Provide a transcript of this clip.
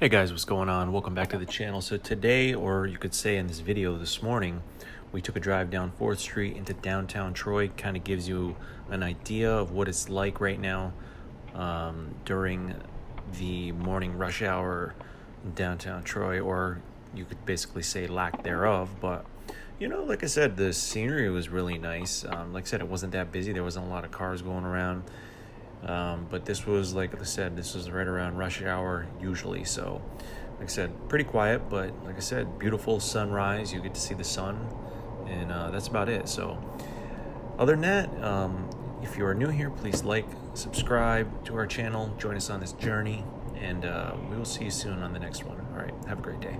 Hey guys, what's going on? Welcome back to the channel. So today, or you could say in this video this morning, we took a drive down 4th Street into downtown Troy. Kind of gives you an idea of what it's like right now during the morning rush hour in downtown Troy, or you could basically say lack thereof. But you know, like I said, the scenery was really nice. Like I said, it wasn't that busy. There wasn't a lot of cars going around. But this was, like I said, this was right around rush hour usually. So, like I said, pretty quiet, but like I said, beautiful sunrise. You get to see the sun, and that's about it. So, other than that, if you are new here, please like, subscribe to our channel, join us on this journey, and we will see you soon on the next one. All right, have a great day.